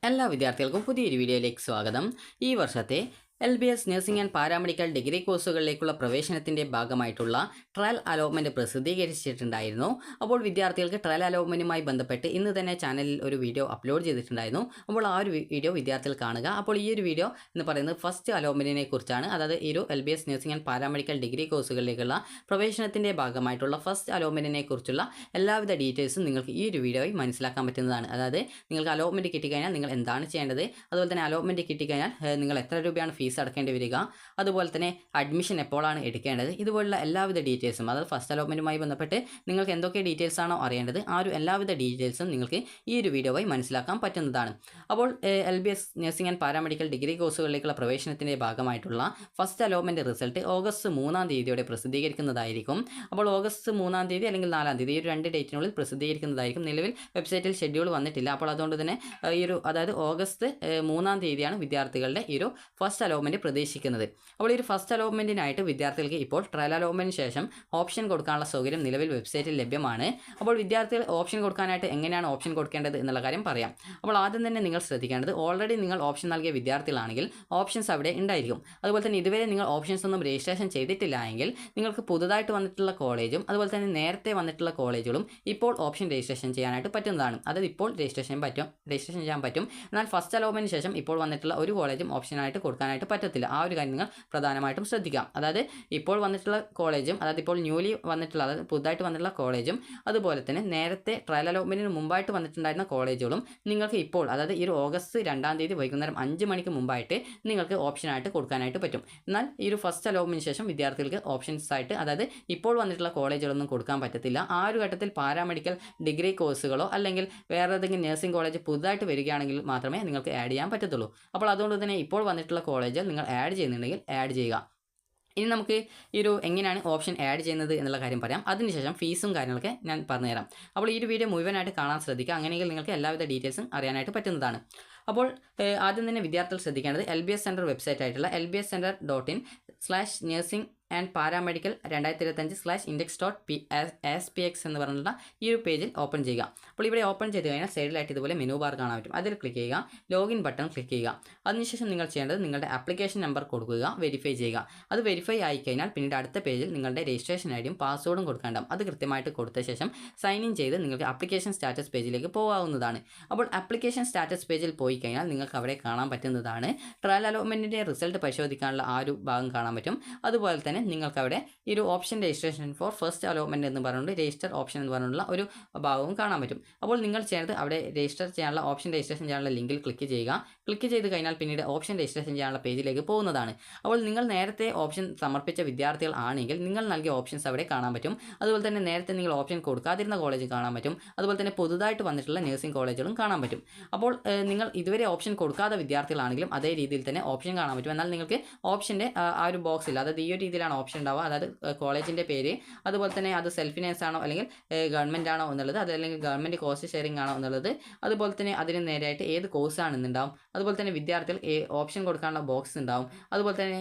എല്ലാ വിദ്യാർത്ഥികൾക്കും പുതിയൊരു വീഡിയോയിലേക്ക് സ്വാഗതം. ഈ വർഷത്തെ LBS nursing and paramedical degree കോഴ്സുകളിലേക്കുള്ള പ്രവേശനത്തിൻ്റെ ഭാഗമായിട്ടുള്ള ട്രയൽ അലോട്ട്മെൻറ്റ് പ്രസിദ്ധീകരിച്ചിട്ടുണ്ടായിരുന്നു. അപ്പോൾ വിദ്യാർത്ഥികൾക്ക് ട്രയൽ അലോട്ട്മെൻറ്റുമായി ബന്ധപ്പെട്ട് ഇന്ന് തന്നെ ചാനലിൽ ഒരു വീഡിയോ അപ്ലോഡ് ചെയ്തിട്ടുണ്ടായിരുന്നു. അപ്പോൾ ആ ഒരു വീഡിയോ വിദ്യാർത്ഥികൾ കാണുക. അപ്പോൾ ഈ ഒരു വീഡിയോ എന്ന് പറയുന്നത് ഫസ്റ്റ് അലോട്ട്മെൻറ്റിനെ കുറിച്ചാണ്. അതായത് ഈ ഒരു LBS nursing and paramedical degree കോഴ്സുകളിലേക്കുള്ള പ്രവേശനത്തിൻ്റെ ഭാഗമായിട്ടുള്ള ഫസ്റ്റ് അലോട്ട്മെൻറ്റിനെ കുറിച്ചുള്ള എല്ലാവിധ ഡീറ്റെയിൽസും നിങ്ങൾക്ക് ഈ ഒരു വീഡിയോയിൽ മനസ്സിലാക്കാൻ പറ്റുന്നതാണ്. അതായത് നിങ്ങൾക്ക് അലോട്ട്മെൻറ്റ് കിട്ടിക്കഴിഞ്ഞാൽ നിങ്ങൾ എന്താണ് ചെയ്യേണ്ടത്, അതുപോലെ തന്നെ അലോട്ട്മെൻറ്റ് കിട്ടിക്കഴിഞ്ഞാൽ നിങ്ങൾ എത്ര രൂപയാണ് ഫീസ് അടക്കേണ്ടി വരിക, അതുപോലെ തന്നെ അഡ്മിഷൻ എപ്പോഴാണ് എടുക്കേണ്ടത്, ഇതുപോലുള്ള എല്ലാവിധ ഡീറ്റെയിൽസും, അതായത് ഫസ്റ്റ് അലോട്ട്മെൻറ്റുമായി ബന്ധപ്പെട്ട് നിങ്ങൾക്ക് എന്തൊക്കെ ഡീറ്റെയിൽസ് ആണോ അറിയേണ്ടത് ആ ഒരു എല്ലാവിധ ഡീറ്റെയിൽസും നിങ്ങൾക്ക് ഈ ഒരു വീഡിയോ വഴി മനസ്സിലാക്കാൻ പറ്റുന്നതാണ്. അപ്പോൾ LBS nursing and paramedical degree കോഴ്സുകളിലേക്കുള്ള പ്രവേശനത്തിൻ്റെ ഭാഗമായിട്ടുള്ള ഫസ്റ്റ് അലോട്ട്മെൻറ്റ് റിസൾട്ട് ഓഗസ്റ്റ് 3-ാം തീയതിയോടെ പ്രസിദ്ധീകരിക്കുന്നതായിരിക്കും. അപ്പോൾ ഓഗസ്റ്റ് 3-ാം തീയതി അല്ലെങ്കിൽ 4-ാം തീയതി ഈ ഒരു 2 ഡേറ്റിനുള്ളിൽ പ്രസിദ്ധീകരിക്കുന്നതായിരിക്കും. നിലവിൽ വെബ്സൈറ്റിൽ ഷെഡ്യൂൾ വന്നിട്ടില്ല. അപ്പോൾ അതുകൊണ്ട് തന്നെ അതായത് ഓഗസ്റ്റ് 3-ാം തീയതിയാണ് വിദ്യാർത്ഥികളുടെ ഈ ഒരു ഫസ്റ്റ് അലോട്ട്മെൻറ്റ് പ്രതീക്ഷിക്കുന്നത്. അപ്പോൾ ഈ ഒരു ഫസ്റ്റ് അലോട്ട്മെൻറ്റിനായിട്ട് വിദ്യാർത്ഥികൾക്ക് ഇപ്പോൾ ട്രയൽ അലോട്ട്മെൻറ്റിന് ശേഷം ഓപ്ഷൻ കൊടുക്കാനുള്ള സൗകര്യം നിലവിൽ വെബ്സൈറ്റിൽ ലഭ്യമാണ്. അപ്പോൾ വിദ്യാർത്ഥികൾ ഓപ്ഷൻ കൊടുക്കാനായിട്ട് എങ്ങനെയാണ് ഓപ്ഷൻ കൊടുക്കേണ്ടത് എന്നുള്ള കാര്യം പറയാം. അപ്പോൾ ആദ്യം തന്നെ നിങ്ങൾ ശ്രദ്ധിക്കേണ്ടത്, ഓൾറെഡി നിങ്ങൾ ഓപ്ഷൻ നൽകിയ വിദ്യാർത്ഥികളാണെങ്കിൽ ഓപ്ഷൻസ് അവിടെ ഉണ്ടായിരിക്കും. അതുപോലെ തന്നെ ഇതുവരെ നിങ്ങൾ ഓപ്ഷൻസ് ഒന്നും രജിസ്ട്രേഷൻ ചെയ്തിട്ടില്ല എങ്കിൽ നിങ്ങൾക്ക് പുതുതായിട്ട് വന്നിട്ടുള്ള കോളേജും അതുപോലെ തന്നെ നേരത്തെ വന്നിട്ടുള്ള കോളേജുകളും ഇപ്പോൾ ഓപ്ഷൻ രജിസ്ട്രേഷൻ ചെയ്യാനായിട്ട് പറ്റുന്നതാണ്. അതായത് ഇപ്പോൾ രജിസ്ട്രേഷൻ ചെയ്യാൻ പറ്റും. എന്നാൽ ഫസ്റ്റ് അലോട്ട്മെൻറ്റിന് ശേഷം ഇപ്പോൾ വന്നിട്ടുള്ള ഒരു കോളേജും ഓപ്ഷനായിട്ട് കൊടുക്കാനായിട്ട് പറ്റത്തില്ല. ആ ഒരു കാര്യം നിങ്ങൾ പ്രധാനമായിട്ടും ശ്രദ്ധിക്കാം. അതായത് ഇപ്പോൾ വന്നിട്ടുള്ള കോളേജും, അതായത് ഇപ്പോൾ ന്യൂലി വന്നിട്ടുള്ള, അതായത് പുതുതായിട്ട് വന്നിട്ടുള്ള കോളേജും അതുപോലെ തന്നെ നേരത്തെ ട്രയൽ അലോട്ട്മെൻറ്റിന് മുമ്പായിട്ട് വന്നിട്ടുണ്ടായിരുന്ന കോളേജുകളും നിങ്ങൾക്ക് ഇപ്പോൾ, അതായത് ഈ ഒരു ഓഗസ്റ്റ് 2-ാം തീയതി വൈകുന്നേരം 5 മണിക്ക് മുമ്പായിട്ട് നിങ്ങൾക്ക് ഓപ്ഷനായിട്ട് കൊടുക്കാനായിട്ട് പറ്റും. എന്നാൽ ഈ ഒരു ഫസ്റ്റ് അലോട്ട്മെൻറ്റിന് ശേഷം വിദ്യാർത്ഥികൾക്ക് ഓപ്ഷൻസ് ആയിട്ട്, അതായത് ഇപ്പോൾ വന്നിട്ടുള്ള കോളേജുകളൊന്നും കൊടുക്കാൻ പറ്റത്തില്ല. ആ ഒരു ഘട്ടത്തിൽ പാരാമെഡിക്കൽ ഡിഗ്രി കോഴ്സുകളോ അല്ലെങ്കിൽ വേറെ ഏതെങ്കിലും നഴ്സിംഗ് കോളേജ് പുതുതായിട്ട് വരികയാണെങ്കിൽ മാത്രമേ നിങ്ങൾക്ക് ആഡ് ചെയ്യാൻ പറ്റത്തുള്ളൂ. അപ്പോൾ അതുകൊണ്ട് തന്നെ ഇപ്പോൾ വന്നിട്ടുള്ള കോളേജ് നിങ്ങൾ ആഡ് ചെയ്യുന്നുണ്ടെങ്കിൽ ആഡ് ചെയ്യുക. ഇനി നമുക്ക് ഈ ഒരു എങ്ങനെയാണ് ഓപ്ഷൻ ആഡ് ചെയ്യുന്നത് എന്നുള്ള കാര്യം പറയാം. അതിനുശേഷം ഫീസും കാര്യങ്ങളൊക്കെ ഞാൻ പറഞ്ഞുതരാം. അപ്പോൾ ഈ ഒരു വീഡിയോ മുഴുവനായിട്ട് കാണാൻ ശ്രദ്ധിക്കുക. അങ്ങനെയെങ്കിൽ നിങ്ങൾക്ക് എല്ലാവിധ ഡീറ്റെയിൽസും അറിയാനായിട്ട് പറ്റുന്നതാണ്. അപ്പോൾ ആദ്യം തന്നെ വിദ്യാർത്ഥികൾ ശ്രദ്ധിക്കേണ്ടത് LBS സെൻറ്റർ വെബ്സൈറ്റ് ആയിട്ടുള്ള lbscenter.in/nursing ആൻഡ് പാരാമെഡിക്കൽ 2025/index.aspx എന്ന് പറഞ്ഞിട്ടുള്ള ഈ ഒരു പേജിൽ ഓപ്പൺ ചെയ്യുക. അപ്പോൾ ഇവിടെ ഓപ്പൺ ചെയ്ത് കഴിഞ്ഞാൽ സൈഡിലായിട്ട് ഇതുപോലെ മെനു ബാർ കാണാൻ പറ്റും. അതിൽ ക്ലിക്ക് ചെയ്യുക, ലോഗിൻ ബട്ടൺ ക്ലിക്ക് ചെയ്യുക. അതിനുശേഷം നിങ്ങൾ ചെയ്യേണ്ടത് നിങ്ങളുടെ ആപ്ലിക്കേഷൻ നമ്പർ കൊടുക്കുക, വെരിഫൈ ചെയ്യുക. അത് വെരിഫൈ ആയിക്കഴിഞ്ഞാൽ പിന്നീട് അടുത്ത പേജിൽ നിങ്ങളുടെ രജിസ്ട്രേഷൻ ഐഡിയും പാസ്വേഡും കൊടുക്കേണ്ടാവും. അത് കൃത്യമായിട്ട് കൊടുത്ത ശേഷം സൈൻ ഇൻ ചെയ്ത് നിങ്ങൾക്ക് ആപ്ലിക്കേഷൻ സ്റ്റാറ്റസ് പേജിലേക്ക് പോകാവുന്നതാണ്. അപ്പോൾ ആപ്ലിക്കേഷൻ സ്റ്റാറ്റസ് പേജിൽ പോയി കഴിഞ്ഞാൽ നിങ്ങൾക്ക് അവിടെ കാണാൻ പറ്റുന്നതാണ് ട്രയൽ അലോട്ട്മെൻറ്റിൻ്റെ റിസൾട്ട് പരിശോധിക്കാനുള്ള ആ ഒരു ഭാഗം കാണാൻ പറ്റും. അതുപോലെ തന്നെ നിങ്ങൾക്ക് അവിടെ ഈ ഒരു option registration for first allotment എന്ന് പറഞ്ഞുകൊണ്ട് രജിസ്റ്റർ ഓപ്ഷൻ എന്ന് പറഞ്ഞുള്ള ഒരു ഭാഗവും കാണാൻ പറ്റും. അപ്പോൾ നിങ്ങൾ ചെയ്യേണ്ടത് അവിടെ രജിസ്റ്റർ ചെയ്യാനുള്ള ഓപ്ഷൻ രജിസ്ട്രേഷൻ ചെയ്യാനുള്ള ലിങ്കിൽ ക്ലിക്ക് ചെയ്യുക. ക്ലിക്ക് ചെയ്ത് കഴിഞ്ഞാൽ പിന്നീട് ഓപ്ഷൻ രജിസ്ട്രേഷൻ ചെയ്യാനുള്ള പേജിലേക്ക് പോകുന്നതാണ്. അപ്പോൾ നിങ്ങൾ നേരത്തെ ഓപ്ഷൻ സമർപ്പിച്ച വിദ്യാർത്ഥികൾ ആണെങ്കിൽ നിങ്ങൾ നൽകിയ ഓപ്ഷൻസ് അവിടെ കാണാൻ പറ്റും. അതുപോലെ തന്നെ നേരത്തെ നിങ്ങൾ ഓപ്ഷൻ കൊടുക്കാതിരുന്ന കോളേജ് കാണാൻ പറ്റും. അതുപോലെ തന്നെ പുതുതായിട്ട് വന്നിട്ടുള്ള നഴ്സിംഗ് കോളേജുകളും കാണാൻ പറ്റും. അപ്പോൾ നിങ്ങൾ ഇതുവരെ ഓപ്ഷൻ കൊടുക്കാത്ത വിദ്യാർത്ഥികളാണെങ്കിലും അതേ രീതിയിൽ തന്നെ ഓപ്ഷൻ കാണാൻ പറ്റും. എന്നാൽ നിങ്ങൾക്ക് ഓപ്ഷൻ്റെ ആ ഒരു ബോക്സിൽ, അതായത് ഈ ഒരു രീതിയിലാണ് ഓപ്ഷൻ ഉണ്ടാവുക. അതായത് കോളേജിൻ്റെ പേര്, അതുപോലെ തന്നെ അത് സെൽഫ് ഫിനാൻസ് ആണോ അല്ലെങ്കിൽ ഗവൺമെൻറ് ആണോ എന്നുള്ളത്, അതല്ലെങ്കിൽ ഗവൺമെൻറ് കോസ്റ്റ് ഷെയറിംഗ് ആണോ എന്നുള്ളത്, അതുപോലെ തന്നെ അതിന് നേരെയായിട്ട് ഏത് കോഴ്സാണെന്നുണ്ടാവും. അതുപോലെ തന്നെ വിദ്യാർത്ഥികൾ ഓപ്ഷൻ കൊടുക്കാനുള്ള ബോക്സ് ഉണ്ടാവും. അതുപോലെ തന്നെ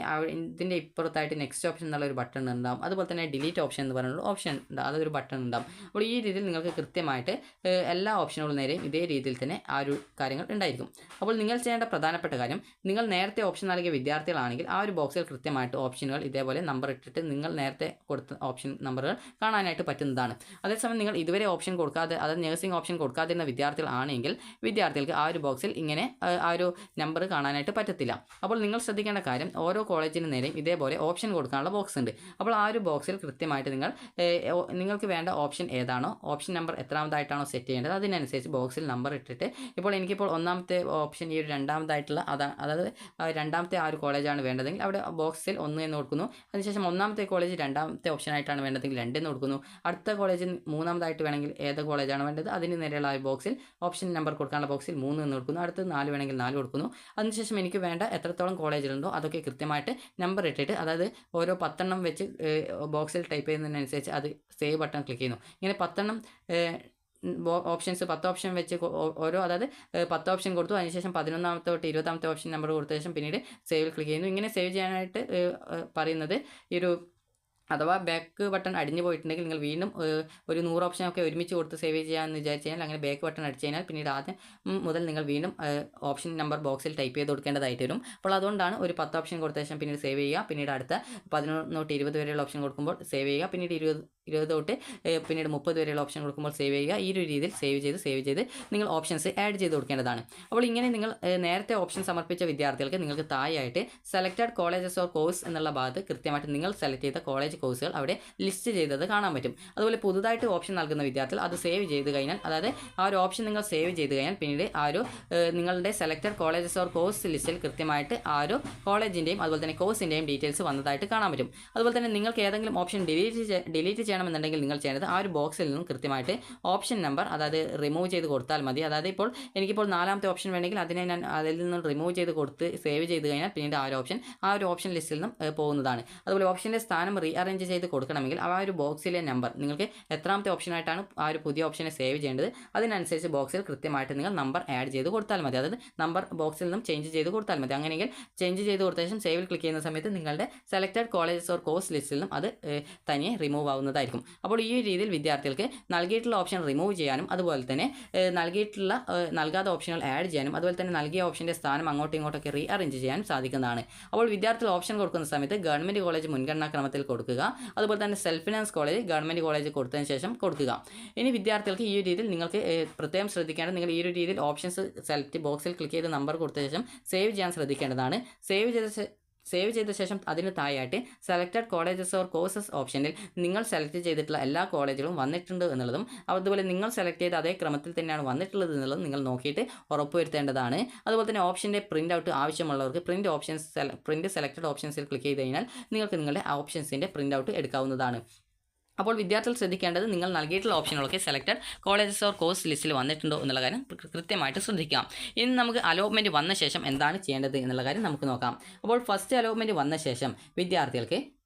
ഇതിൻ്റെ ഇപ്പുറത്തായിട്ട് നെക്സ്റ്റ് ഓപ്ഷൻ എന്നുള്ള ഒരു ബട്ടൺ ഉണ്ടാവും. അതുപോലെ തന്നെ ഡിലീറ്റ് ഓപ്ഷൻ എന്ന് പറഞ്ഞുള്ള ഓപ്ഷൻ ഉണ്ടാവും, അതൊരു ബട്ടൺ ഉണ്ടാവും. അപ്പോൾ ഈ രീതിയിൽ നിങ്ങൾക്ക് കൃത്യമായിട്ട് എല്ലാ ഓപ്ഷനുകളും നേരെയും ഇതേ രീതിയിൽ തന്നെ ആ ഒരു കാര്യങ്ങൾ ഉണ്ടായിരിക്കും. അപ്പോൾ നിങ്ങൾ ചെയ്യേണ്ട പ്രധാനപ്പെട്ട കാര്യം, നിങ്ങൾ നേരത്തെ ഓപ്ഷൻ നൽകിയ വിദ്യാർത്ഥികളാണെങ്കിൽ ആ ഒരു ബോക്സിൽ കൃത്യമായിട്ട് ഓപ്ഷനുകൾ ഇതേപോലെ നമ്പർ ഇട്ടിട്ട് നിങ്ങൾ നേരത്തെ കൊടുത്ത ഓപ്ഷൻ നമ്പറുകൾ കാണാനായിട്ട് പറ്റുന്നതാണ്. അതേസമയം നിങ്ങൾ ഇതുവരെ ഓപ്ഷൻ കൊടുക്കാതെ, അതായത് നഴ്സിംഗ് ഓപ്ഷൻ കൊടുക്കാതിരുന്ന വിദ്യാർത്ഥികളാണെങ്കിൽ വിദ്യാർത്ഥികൾക്ക് ആ ഒരു ബോക്സിൽ ഇങ്ങനെ ആ ഒരു നമ്പർ കാണാനായിട്ട് പറ്റത്തില്ല. അപ്പോൾ നിങ്ങൾ ശ്രദ്ധിക്കേണ്ട കാര്യം, ഓരോ കോളേജിന് നേരെയും ഇതേപോലെ ഓപ്ഷൻ കൊടുക്കാനുള്ള ബോക്സ് ഉണ്ട്. അപ്പോൾ ആ ഒരു ബോക്സിൽ കൃത്യമായിട്ട് നിങ്ങൾക്ക് വേണ്ട ഓപ്ഷൻ ഏതാണോ, ഓപ്ഷൻ നമ്പർ എത്രാമതായിട്ടാണോ സെറ്റ് ചെയ്യേണ്ടത് അതിനനുസരിച്ച് ബോക്സിൽ നമ്പർ ഇട്ടിട്ട്, ഇപ്പോൾ എനിക്കിപ്പോൾ ഒന്നാമത്തെ ഓപ്ഷൻ ഈ ഒരു രണ്ടാമതായിട്ടുള്ള അതായത് രണ്ടാമത്തെ ആ ഒരു കോളേജാണ് വേണ്ടതെങ്കിൽ അവിടെ ബോക്സിൽ 1 എന്ന് കൊടുക്കുന്നു. അതിനുശേഷം ഒന്നാമത്തെ കോളേജ് രണ്ടാമത്തെ ഓപ്ഷനായിട്ടാണ് വേണ്ടതെങ്കിൽ 2 എന്ന് കൊടുക്കുന്നു. അടുത്ത കോളേജിൽ മൂന്നാമതായിട്ട് വേണമെങ്കിൽ ഏത് കോളേജാണ് വേണ്ടത് അതിന് നേരെയുള്ള ആ ബോക്സിൽ ഓപ്ഷൻ നമ്പർ കൊടുക്കാനുള്ള ബോക്സിൽ 3 എന്ന് കൊടുക്കുന്നു. അടുത്ത് 4 വേണമെങ്കിൽ 4 കൊടുക്കുന്നു. അതിനുശേഷം എനിക്ക് വേണ്ട എത്രത്തോളം കോളേജിലുണ്ടോ അതൊക്കെ കൃത്യമായിട്ട് നമ്പർ ഇട്ടിട്ട്, അതായത് ഓരോ 10 എണ്ണം വെച്ച് ബോക്സിൽ ടൈപ്പ് ചെയ്യുന്നതിനനുസരിച്ച് അത് സേവ് ബട്ടൺ ക്ലിക്ക് ചെയ്യുന്നു. ഇങ്ങനെ 10 എണ്ണം ഓപ്ഷൻസ് 10 ഓപ്ഷൻ വെച്ച് ഓരോ, അതായത് 10 ഓപ്ഷൻ കൊടുത്തു. അതിനുശേഷം 11ാമത്തെ തൊട്ട് 20ാമത്തെ ഓപ്ഷൻ നമ്പർ കൊടുത്ത ശേഷം പിന്നീട് സേവിൽ ക്ലിക്ക് ചെയ്യുന്നു. ഇങ്ങനെ സേവ് ചെയ്യാനായിട്ട് പറയുന്നത് ഈ ഒരു അഥവാ ബാക്ക് ബട്ടൺ അടിഞ്ഞു പോയിട്ടുണ്ടെങ്കിൽ നിങ്ങൾ വീണ്ടും ഒരു 100 ഓപ്ഷനൊക്കെ ഒരുമിച്ച് കൊടുത്ത് സേവ് ചെയ്യാമെന്ന് വിചാരിച്ചു കഴിഞ്ഞാൽ അങ്ങനെ ബാക്ക് ബട്ടൺ അടിച്ചു കഴിഞ്ഞാൽ പിന്നീട് ആദ്യം മുതൽ നിങ്ങൾ വീണ്ടും ഓപ്ഷൻ നമ്പർ ബോക്സിൽ ടൈപ്പ് ചെയ്ത് കൊടുക്കേണ്ടതായിട്ട് വരും. അപ്പോൾ അതുകൊണ്ടാണ് ഒരു 10 ഓപ്ഷൻ കൊടുത്ത ശേഷം പിന്നീട് സേവ് ചെയ്യുക, പിന്നീട് അടുത്ത 11 തൊട്ട് 20 വരെയുള്ള ഓപ്ഷൻ കൊടുക്കുമ്പോൾ സേവ് ചെയ്യുക, പിന്നീട് 20 തൊട്ട് പിന്നീട് 30 വരെയുള്ള ഓപ്ഷൻ കൊടുക്കുമ്പോൾ സേവ് ചെയ്യുക. ഈ ഒരു രീതിയിൽ സേവ് ചെയ്ത് നിങ്ങൾ ഓപ്ഷൻസ് ആഡ് ചെയ്ത് കൊടുക്കേണ്ടതാണ്. അപ്പോൾ ഇങ്ങനെ നിങ്ങൾ നേരത്തെ ഓപ്ഷൻ സമർപ്പിച്ച വിദ്യാർത്ഥികൾക്ക് നിങ്ങൾക്ക് താഴെയായിട്ട് സെലക്റ്റഡ് കോളേജസ് ഓർ കോഴ്സ് എന്നുള്ള ഭാഗത്ത് കൃത്യമായിട്ട് നിങ്ങൾ സെലക്ട് ചെയ്ത കോളേജ് കോഴ്സുകൾ അവിടെ ലിസ്റ്റ് ചെയ്തത് കാണാൻ പറ്റും. അതുപോലെ പുതുതായിട്ട് ഓപ്ഷൻ നൽകുന്ന വിദ്യാർത്ഥികൾ അത് സേവ് ചെയ്ത് കഴിഞ്ഞാൽ, അതായത് ആ ഒരു ഓപ്ഷൻ നിങ്ങൾ സേവ് ചെയ്ത് കഴിഞ്ഞാൽ പിന്നീട് ആ ഒരു നിങ്ങളുടെ സെലക്റ്റഡ് കോളേജസ് ഓർ കോഴ്സ് ലിസ്റ്റിൽ കൃത്യമായിട്ട് ആ ഒരു കോളേജിൻ്റെയും അതുപോലെ തന്നെ കോഴ്സിൻ്റെയും ഡീറ്റെയിൽസ് വന്നതായിട്ട് കാണാൻ പറ്റും. അതുപോലെ തന്നെ നിങ്ങൾക്ക് ഏതെങ്കിലും ഓപ്ഷൻ ഡിലീറ്റ് ചെയ്യണമെന്നുണ്ടെങ്കിൽ നിങ്ങൾ ചെയ്യേണ്ടത് ആ ഒരു ബോക്സിൽ നിന്നും കൃത്യമായിട്ട് ഓപ്ഷൻ നമ്പർ അതായത് റിമൂവ് ചെയ്ത് കൊടുത്താൽ മതി. അതായത് എനിക്കിപ്പോൾ 4ാമത്തെ ഓപ്ഷൻ വേണമെങ്കിൽ അതിനെ ഞാൻ അതിൽ നിന്നും റിമൂവ് ചെയ്ത് കൊടുത്ത് സേവ് ചെയ്ത് കഴിഞ്ഞാൽ പിന്നീട് ആ ഒരു ഓപ്ഷൻ ലിസ്റ്റിൽ നിന്നും പോകുന്നതാണ്. അതുപോലെ ഓപ്ഷൻ്റെ സ്ഥാനം അറേഞ്ച് ചെയ്ത് കൊടുക്കണമെങ്കിൽ ആ ഒരു ബോക്സിലെ നമ്പർ നിങ്ങൾക്ക് എത്രാമത്തെ ഓപ്ഷനായിട്ടാണ് ആ ഒരു പുതിയ ഓപ്ഷനെ സേവ് ചെയ്യേണ്ടത് അതിനനുസരിച്ച് ബോക്സിൽ കൃത്യമായിട്ട് നിങ്ങൾ നമ്പർ ആഡ് ചെയ്ത് കൊടുത്താൽ മതി. അതായത് നമ്പർ ബോക്സിൽ നിന്നും ചേഞ്ച് ചെയ്ത് കൊടുത്താൽ മതി. അങ്ങനെയെങ്കിൽ ചേഞ്ച് ചെയ്ത് കൊടുത്ത ശേഷം സേവിൽ ക്ലിക്ക് ചെയ്യുന്ന സമയത്ത് നിങ്ങളുടെ സെലക്റ്റഡ് കോളേജസ് ഓർ കോഴ്സ് ലിസ്റ്റിൽ നിന്നും അത് തനിയെ റിമൂവ് ആവുന്നതായിരിക്കും. അപ്പോൾ ഈ രീതിയിൽ വിദ്യാർത്ഥികൾക്ക് നൽകിയിട്ടുള്ള ഓപ്ഷൻ റിമൂവ് ചെയ്യാനും അതുപോലെ തന്നെ നൽകാത്ത ഓപ്ഷനുകൾ ആഡ് ചെയ്യാനും അതുപോലെ തന്നെ നൽകിയ ഓപ്ഷൻ്റെ സ്ഥാനം അങ്ങോട്ടും ഇങ്ങോട്ടൊക്കെ അറേഞ്ച് ചെയ്യാനും സാധിക്കുന്നതാണ്. അപ്പോൾ വിദ്യാർത്ഥികൾ ഓപ്ഷൻ കൊടുക്കുന്ന സമയത്ത് ഗവൺമെൻറ് കോളേജ് മുൻഗണനാ ക്രമത്തിൽ കൊടുക്കുക, അതുപോലെ തന്നെ self finance college government college കൊടുത്തതിന് ശേഷം കൊടുക്കുക. ഇനി വിദ്യാർത്ഥികൾക്ക് ഈ ഒരു രീതിയിൽ നിങ്ങൾക്ക് പ്രത്യേകം ശ്രദ്ധിക്കേണ്ടത് നിങ്ങൾ ഈ ഒരു രീതിയിൽ ഓപ്ഷൻസ് സെലക്ട് ബോക്സിൽ ക്ലിക്ക് ചെയ്ത് നമ്പർ കൊടുത്ത ശേഷം സേവ് ചെയ്യാൻ ശ്രദ്ധിക്കേണ്ടതാണ്. സേവ് ചെയ്ത ശേഷം അതിന് താഴെയായിട്ട് സെലക്റ്റഡ് കോളേജസ് ഓർ കോഴ്സസ് ഓപ്ഷനിൽ നിങ്ങൾ സെലക്ട് ചെയ്തിട്ടുള്ള എല്ലാ കോളേജുകളും വന്നിട്ടുണ്ട് എന്നുള്ളതും അതുപോലെ നിങ്ങൾ സെലക്ട് ചെയ്ത അതേ ക്രമത്തിൽ തന്നെയാണ് വന്നിട്ടുള്ളത് എന്നുള്ളതും നിങ്ങൾ നോക്കിയിട്ട് ഉറപ്പുവരുത്തേണ്ടതാണ്. അതുപോലെ തന്നെ ഓപ്ഷൻ്റെ പ്രിൻ്റ് ഔട്ട് ആവശ്യമുള്ളവർക്ക് പ്രിൻറ്റ് സെലക്റ്റഡ് ഓപ്ഷൻസിൽ ക്ലിക്ക് ചെയ്ത് കഴിഞ്ഞാൽ നിങ്ങൾക്ക് നിങ്ങളുടെ ഓപ്ഷൻസിൻ്റെ പ്രിൻ്റ് ഔട്ട് എടുക്കാവുന്നതാണ്. അപ്പോൾ വിദ്യാർത്ഥികൾ ശ്രദ്ധിക്കേണ്ടത് നിങ്ങൾ നൽകിയിട്ടുള്ള ഓപ്ഷനുകളൊക്കെ സെലക്റ്റഡ് കോളേജസ് ഓർ കോഴ്സ് ലിസ്റ്റിൽ വന്നിട്ടുണ്ടോ എന്നുള്ള കാര്യം കൃത്യമായിട്ട് ശ്രദ്ധിക്കാം. ഇനി നമുക്ക് അലോട്ട്മെൻറ്റ് വന്ന ശേഷം എന്താണ് ചെയ്യേണ്ടത് എന്നുള്ള കാര്യം നമുക്ക് നോക്കാം. അപ്പോൾ ഫസ്റ്റ് അലോട്ട്മെൻറ്റ് വന്ന ശേഷം വിദ്യാർത്ഥികൾക്ക്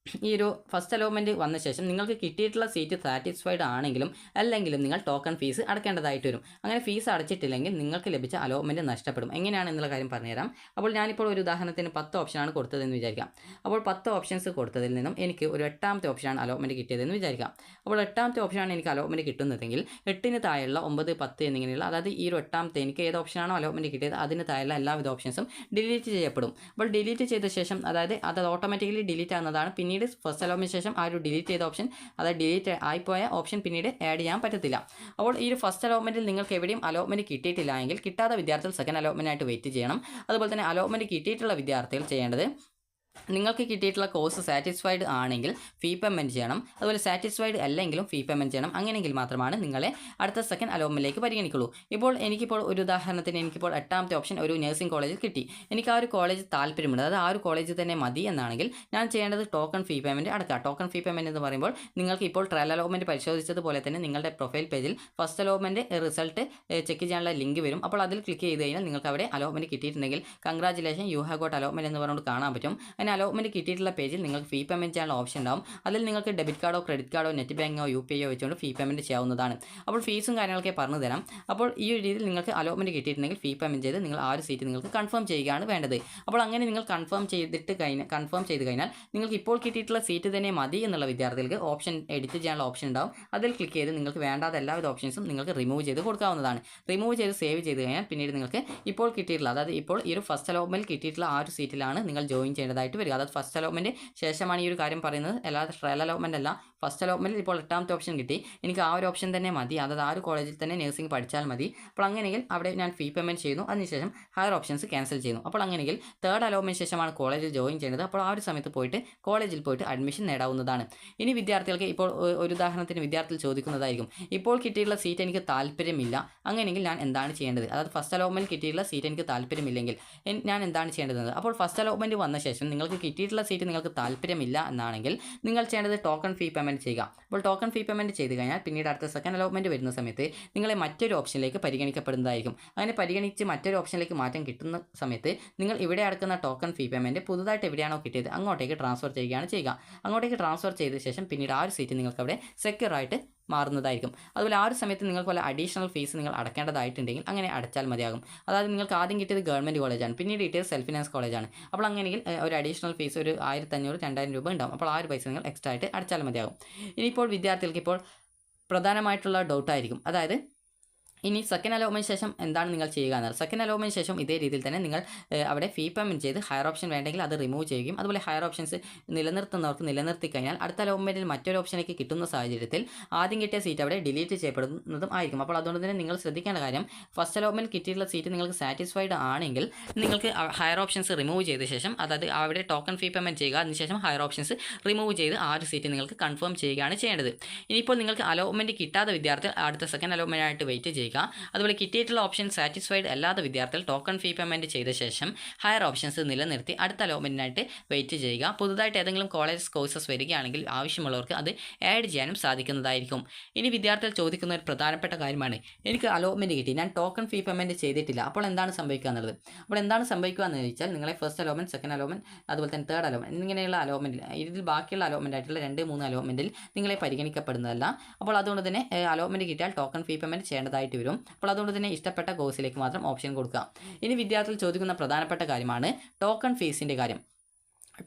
ഈ ഒരു ഫസ്റ്റ് അലോട്ട്മെൻറ്റ് വന്ന ശേഷം നിങ്ങൾക്ക് കിട്ടിയിട്ടുള്ള സീറ്റ് സാറ്റിസ്ഫൈഡ് ആണെങ്കിലും അല്ലെങ്കിലും നിങ്ങൾ ടോക്കൺ ഫീസ് അടക്കേണ്ടതായിട്ട് വരും. അങ്ങനെ ഫീസ് അടച്ചിട്ടില്ലെങ്കിൽ നിങ്ങൾക്ക് ലഭിച്ച അലോട്ട്മെൻറ്റ് നഷ്ടപ്പെടും. എങ്ങനെയാണെന്നുള്ള കാര്യം പറഞ്ഞുതരാം. അപ്പോൾ ഞാനിപ്പോൾ ഒരു ഉദാഹരണത്തിന് 10 ഓപ്ഷനാണ് കൊടുത്തതെന്ന് വിചാരിക്കാം. അപ്പോൾ 10 ഓപ്ഷൻസ് കൊടുത്തതിൽ നിന്നും എനിക്ക് ഒരു 8ാമത്തെ ഓപ്ഷനാണ് അലോട്ട്മെൻറ്റ് കിട്ടിയതെന്ന് വിചാരിക്കാം. അപ്പോൾ 8ാമത്തെ ഓപ്ഷനാണ് എനിക്ക് അലോട്ട്മെൻറ്റ് കിട്ടുന്നതെങ്കിൽ 8ന് താഴെയുള്ള 9, 10 എന്നിങ്ങനെയുള്ള അതായത് ഈ ഒരു 8ാമത്തെ എനിക്ക് ഏത് ഓപ്ഷനാണോ അലോട്ട്മെൻറ്റ് കിട്ടിയത് അതിന് താഴെയുള്ള എല്ലാവിധ ഓപ്ഷൻസും ഡിലീറ്റ് ചെയ്യപ്പെടും. അപ്പോൾ ഡിലീറ്റ് ചെയ്ത ശേഷം അതായത് അത് ഓട്ടോമാറ്റിക്കലി ഡിലീറ്റ് ആകുന്നതാണ്. പിന്നീട് ഫസ്റ്റ് അലോട്ട്മെൻറ്റ് ശേഷം ആ ഒരു ഡിലീറ്റ് ചെയ്ത ഓപ്ഷൻ അതായത് ഡിലീറ്റ് ആയിപ്പോയ ഓപ്ഷൻ പിന്നീട് ആഡ് ചെയ്യാൻ പറ്റത്തില്ല. അപ്പോൾ ഈ ഒരു ഫസ്റ്റ് അലോട്ട്മെൻറ്റിൽ നിങ്ങൾക്ക് എവിടെയും അലോട്ട്മെൻറ്റ് കിട്ടിയിട്ടില്ല എങ്കിൽ കിട്ടാത്ത വിദ്യാർത്ഥികൾ സെക്കൻഡ് അലോട്ട്മെൻറ്റ് ആയിട്ട് വെയിറ്റ് ചെയ്യണം. അതുപോലെ തന്നെ അലോട്ട്മെൻറ്റ് കിട്ടിയിട്ടുള്ള വിദ്യാർത്ഥികൾ ചെയ്യേണ്ടത് നിങ്ങൾക്ക് കിട്ടിയിട്ടുള്ള കോഴ്സ് സാറ്റിസ്ഫൈഡ് ആണെങ്കിൽ ഫീ പേയ്മെൻറ്റ് ചെയ്യണം. അതുപോലെ സാറ്റിസ്ഫൈഡ് അല്ലെങ്കിലും ഫീ പേയ്മെൻറ്റ് ചെയ്യണം. അങ്ങനെയെങ്കിൽ മാത്രമാണ് നിങ്ങളെ അടുത്ത സെക്കൻഡ് അലോട്ട്മെൻറ്റിലേക്ക് പരിഗണിക്കുള്ളൂ. എനിക്കിപ്പോൾ ഒരു ഉദാഹരണത്തിന് എനിക്കിപ്പോൾ 8ാമത്തെ ഓപ്ഷൻ ഒരു നഴ്സിംഗ് കോളേജിൽ കിട്ടി. എനിക്ക് ആ ഒരു കോളേജ് താല്പര്യമുണ്ട്, അതായത് ആ ഒരു കോളേജ് തന്നെ മതി എന്നാണെങ്കിൽ ഞാൻ ചെയ്യേണ്ടത് ടോക്കൺ ഫീ പേയ്മെൻറ്റ് അടക്കുക. ടോക്കൺ ഫീ പേയ്മെൻറ്റ് എന്ന് പറയുമ്പോൾ നിങ്ങൾക്ക് ഇപ്പോൾ ട്രയൽ അലോട്ട്മെൻറ്റ് പരിശോധിച്ചതുപോലെ തന്നെ നിങ്ങളുടെ പ്രൊഫൈൽ പേജിൽ ഫസ്റ്റ് അലോട്ട്മെൻറ്റ് റിസൾട്ട് ചെക്ക് ചെയ്യാനുള്ള ലിങ്ക് വരും. അപ്പോൾ അതിൽ ക്ലിക്ക് ചെയ്ത് കഴിഞ്ഞാൽ നിങ്ങൾക്ക് അവിടെ അലോട്ട്മെൻറ്റ് കിട്ടിയിട്ടുണ്ടെങ്കിൽ congratulation you have got allotment എന്ന് പറഞ്ഞുകൊണ്ട് കാണാൻ പറ്റും. അതിന് അലോട്ട്മെൻറ്റ് കിട്ടിയിട്ടുള്ള പേജിൽ നിങ്ങൾക്ക് ഫീ പേയ്മെൻറ്റ് ചെയ്യാനുള്ള ഓപ്ഷൻ ഉണ്ടാവും. അതിൽ നിങ്ങൾക്ക് ഡെബിറ്റ് കാർഡോ ക്രെഡിറ്റ് കാർഡോ നെറ്റ് ബാങ്കോ UPI വെച്ചുകൊണ്ട് ഫീ പേയ്മെൻറ്റ് ചെയ്യാവുന്നതാണ്. അപ്പോൾ ഫീസും കാര്യങ്ങളൊക്കെ പറഞ്ഞു തരാം. അപ്പോൾ ഈ ഒരു രീതിയിൽ നിങ്ങൾക്ക് അലോട്ട്മെൻറ്റ് കിട്ടിയിട്ടുണ്ടെങ്കിൽ ഫീ പേയ്മെൻറ്റ് ചെയ്ത് നിങ്ങൾ ആ ഒരു സീറ്റ് നിങ്ങൾക്ക് കൺഫേം ചെയ്യുകയാണ് വേണ്ടത്. അപ്പോൾ അങ്ങനെ നിങ്ങൾ കൺഫേം ചെയ്ത് കഴിഞ്ഞാൽ നിങ്ങൾക്ക് ഇപ്പോൾ കിട്ടിയിട്ടുള്ള സീറ്റ് തന്നെ മതി എന്നുള്ള വിദ്യാർത്ഥികൾക്ക് ഓപ്ഷൻ എഡിറ്റ് ചെയ്യാനുള്ള ഓപ്ഷൻ ഉണ്ടാവും. അതിൽ ക്ലിക്ക് ചെയ്ത് നിങ്ങൾക്ക് വേണ്ടാത്ത എല്ലാവിധ ഓപ്ഷൻസും നിങ്ങൾക്ക് റിമൂവ് ചെയ്ത് കൊടുക്കാവുന്നതാണ്. റിമൂവ് ചെയ്ത് സേവ് ചെയ്ത് കഴിഞ്ഞാൽ പിന്നീട് നിങ്ങൾക്ക് ഇപ്പോൾ കിട്ടിയിട്ടുള്ള അതായത് ഇപ്പോൾ ഈ ഒരു ഫസ്റ്റ് അലോട്ട്മെൻറ്റ് കിട്ടിയിട്ടുള്ള ആ ഒരു സീറ്റിലാണ് നിങ്ങൾ ജോയിൻ ചെയ്യേണ്ടതായിട്ട് വരിക. അതായത് ഫസ്റ്റ് അലോട്ട്മെൻറ്റ് ശേഷമാണ് ഈ ഒരു കാര്യം പറയുന്നത്, അല്ലാതെ ട്രയൽ അലോട്ട്മെൻറ്റ് അല്ല. ഫസ്റ്റ് അലോട്ട്മെൻറ്റിൽ ഇപ്പോൾ 8ാമത്തെ ഓപ്ഷൻ കിട്ടി, എനിക്ക് ആ ഒരു ഓപ്ഷൻ തന്നെ മതി, അതായത് ആ ഒരു കോളേജിൽ തന്നെ നഴ്സിംഗ് പഠിച്ചാൽ മതി. അപ്പോൾ അങ്ങനെയെങ്കിൽ അവിടെ ഞാൻ ഫീ പേയ്മെൻറ്റ് ചെയ്യുന്നു, അതിനുശേഷം ഹയർ ഓപ്ഷൻസ് ക്യാൻസൽ ചെയ്യുന്നു. അപ്പോൾ അങ്ങനെയെങ്കിൽ തേർഡ് അലോട്ട്മെൻറ്റ് ശേഷമാണ് കോളേജിൽ ജോയിൻ ചെയ്യുന്നത്. അപ്പോൾ ആ ഒരു സമയത്ത് കോളേജിൽ പോയിട്ട് അഡ്മിഷൻ നേടാവുന്നതാണ്. ഇനി വിദ്യാർത്ഥികൾക്ക് ഇപ്പോൾ ഒരു ഉദാഹരണത്തിന് വിദ്യാർത്ഥികൾ ചോദിക്കുന്നതായിരിക്കും, ഇപ്പോൾ കിട്ടിയിട്ടുള്ള സീറ്റ് എനിക്ക് താല്പര്യമില്ല, അങ്ങനെയെങ്കിൽ ഞാൻ എന്താണ് ചെയ്യേണ്ടത്? അതായത് ഫസ്റ്റ് അലോട്ട്മെൻറ്റ് കിട്ടിയിട്ടുള്ള സീറ്റ് എനിക്ക് താല്പര്യമില്ലെങ്കിൽ ഞാൻ എന്താണ് ചെയ്യേണ്ടത്? അപ്പോൾ ഫസ്റ്റ് അലോട്ട്മെൻറ്റ് വന്ന ശേഷം നിങ്ങൾക്ക് കിട്ടിയിട്ടുള്ള സീറ്റ് നിങ്ങൾക്ക് താല്പര്യമില്ല എന്നാണെങ്കിൽ നിങ്ങൾ ചെയ്യേണ്ടത് ടോക്കൺ ഫീ പേയ്മെൻറ്റ് ചെയ്യുക. അപ്പോൾ ടോക്കൺ ഫീ പേയ്മെൻറ്റ് ചെയ്ത് കഴിഞ്ഞാൽ പിന്നീട് അടുത്ത സെക്കൻഡ് അലോട്ട്മെൻറ്റ് വരുന്ന സമയത്ത് നിങ്ങളെ മറ്റൊരു ഓപ്ഷനിലേക്ക് പരിഗണിക്കപ്പെടുന്നതായിരിക്കും. അങ്ങനെ പരിഗണിച്ച് മറ്റൊരു ഓപ്ഷനിലേക്ക് മാറ്റം കിട്ടുന്ന സമയത്ത് നിങ്ങൾ ഇവിടെ അടക്കുന്ന ടോക്കൺ ഫീ പേയ്മെൻറ്റ് പുതുതായിട്ട് എവിടെയാണോ കിട്ടിയത് അങ്ങോട്ടേക്ക് ട്രാൻസ്ഫർ ചെയ്യുകയാണ് ചെയ്യുക. അങ്ങോട്ടേക്ക് ട്രാൻസ്ഫർ ചെയ്ത ശേഷം പിന്നീട് ആ ഒരു സീറ്റ് നിങ്ങൾക്ക് അവിടെ സെക്യൂർ ആയിട്ട് മാറുന്നതായിരിക്കും. അതുപോലെ ആ ഒരു സമയത്ത് നിങ്ങൾക്ക് വല്ല അഡീഷണൽ ഫീസ് നിങ്ങൾ അടക്കേണ്ടതായിട്ടുണ്ടെങ്കിൽ അങ്ങനെ അടച്ചാൽ മതിയാകും. അതായത് നിങ്ങൾക്ക് ആദ്യം കിട്ടിയത് ഗവൺമെൻറ് കോളേജാണ്, പിന്നീട് കിട്ടിയത് സെൽഫ് ഫിനാൻസ് കോളേജാണ്. അപ്പോൾ അങ്ങനെയെങ്കിൽ ഒരു അഡീഷണൽ ഫീസ് ഒരു 1500-2000 രൂപ ഉണ്ടാകും. അപ്പോൾ ആ ഒരു പൈസ നിങ്ങൾ എക്സ്ട്രാ ആയിട്ട് അടച്ചാൽ മതിയാകും. ഇനിയിപ്പോൾ വിദ്യാർത്ഥികൾക്ക് ഇപ്പോൾ പ്രധാനമായിട്ടുള്ള ഡൗട്ടായിരിക്കും, അതായത് ഇനി സെക്കൻഡ് അലോട്ട്മെൻറ്റ് ശേഷം എന്താണ് നിങ്ങൾ ചെയ്യുക എന്നാൽ സെക്കൻഡ് അലോട്ട്മെൻറ്റ് ശേഷം ഇതേ രീതിയിൽ തന്നെ നിങ്ങൾ അവിടെ ഫീ പേയ്മെൻറ്റ് ചെയ്ത് ഹയർ ഓപ്ഷൻ വേണ്ടെങ്കിൽ അത് റിമൂവ് ചെയ്യുകയും അതുപോലെ ഹയർ ഓപ്ഷൻസ് നിലനിർത്തുന്നവർക്ക് നിലനിർത്തി കഴിഞ്ഞാൽ അടുത്ത അലോട്ട്മെൻറ്റിൽ മറ്റൊരു ഓപ്ഷനിലേക്ക് കിട്ടുന്ന സാഹചര്യത്തിൽ ആദ്യം കിട്ടിയ സീറ്റ് അവിടെ ഡിലീറ്റ് ചെയ്യപ്പെടുന്നതും ആയിരിക്കും. അപ്പോൾ അതുകൊണ്ട് തന്നെ നിങ്ങൾ ശ്രദ്ധിക്കേണ്ട കാര്യം, ഫസ്റ്റ് അലോട്ട്മെൻറ്റ് കിട്ടിയിട്ടുള്ള സീറ്റ് നിങ്ങൾക്ക് സാറ്റിസ്ഫൈഡ് ആണെങ്കിൽ നിങ്ങൾക്ക് ഹയർ ഓപ്ഷൻസ് റിമൂവ് ചെയ്ത ശേഷം, അതായത് അവിടെ ടോക്കൺ ഫീ പേയ്മെൻറ്റ് ചെയ്യുക, അതിനുശേഷം ഹയർ ഓപ്ഷൻസ് റിമൂവ് ചെയ്ത് ആ ഒരു സീറ്റ് നിങ്ങൾക്ക് കൺഫേം ചെയ്യുകയാണ് ചെയ്യേണ്ടത്. ഇനിയിപ്പോൾ നിങ്ങൾക്ക് അലോട്ട്മെൻറ്റ് കിട്ടാത്ത വിദ്യാർത്ഥികൾ അടുത്ത സെക്കൻഡ് അലോട്ട്മെൻറ്റ് ആയിട്ട് വെയിറ്റ് ചെയ്യുക. അതുപോലെ കിട്ടിയിട്ടുള്ള ഓപ്ഷൻ സാറ്റിസ്ഫൈഡ് അല്ലാത്ത വിദ്യാർത്ഥികൾ ടോക്കൺ ഫീ പേയ്മെൻറ്റ് ചെയ്ത ശേഷം ഹയർ ഓപ്ഷൻസ് നിലനിർത്തി അടുത്ത അലോട്ട്മെൻറ്റിനായിട്ട് വെയിറ്റ് ചെയ്യുക. പുതുതായിട്ട് ഏതെങ്കിലും കോളേജ് കോഴ്സസ് വരികയാണെങ്കിൽ ആവശ്യമുള്ളവർക്ക് അത് ആഡ് ചെയ്യാനും സാധിക്കുന്നതായിരിക്കും. ഇനി വിദ്യാർത്ഥികൾ ചോദിക്കുന്ന ഒരു പ്രധാനപ്പെട്ട കാര്യമാണ്, എനിക്ക് അലോട്ട്മെൻറ്റ് കിട്ടി, ഞാൻ ടോക്കൺ ഫീ പേയ്മെൻറ്റ് ചെയ്തിട്ടില്ല, അപ്പോൾ എന്താണ് സംഭവിക്കുക എന്നുള്ളത്. അപ്പോൾ എന്താണ് സംഭവിക്കുക എന്ന് ചോദിച്ചാൽ, നിങ്ങളെ ഫസ്റ്റ് അലോട്ട്മെൻറ്റ്, സെക്കൻഡ് അലോട്ട്മെൻറ്റ്, അതുപോലെ തന്നെ തേർഡ് അലോട്ട്മെൻറ്റ് എന്നിങ്ങനെയുള്ള അലോട്ട്മെൻറ്റിൽ, ഇതിൽ ബാക്കിയുള്ള അലോട്ട്മെൻറ്റ് ആയിട്ടുള്ള 2-3 അലോട്ട്മെൻറ്റിൽ നിങ്ങളെ പരിഗണിക്കപ്പെടുന്നതല്ല. അപ്പോൾ അതുകൊണ്ട് തന്നെ അലോട്ട്മെൻറ്റ് കിട്ടിയാൽ ടോക്കൺ ഫീ പേയ്മെൻറ്റ് ചെയ്യേണ്ടതായിട്ട് വരും. അപ്പോൾ അതുകൊണ്ട് തന്നെ ഇഷ്ടപ്പെട്ട കോഴ്സിലേക്ക് മാത്രം ഓപ്ഷൻ കൊടുക്കുക. ഇനി വിദ്യാർത്ഥികൾ ചോദിക്കുന്ന പ്രധാനപ്പെട്ട കാര്യമാണ് ടോക്കൺ ഫീസിൻ്റെ കാര്യം.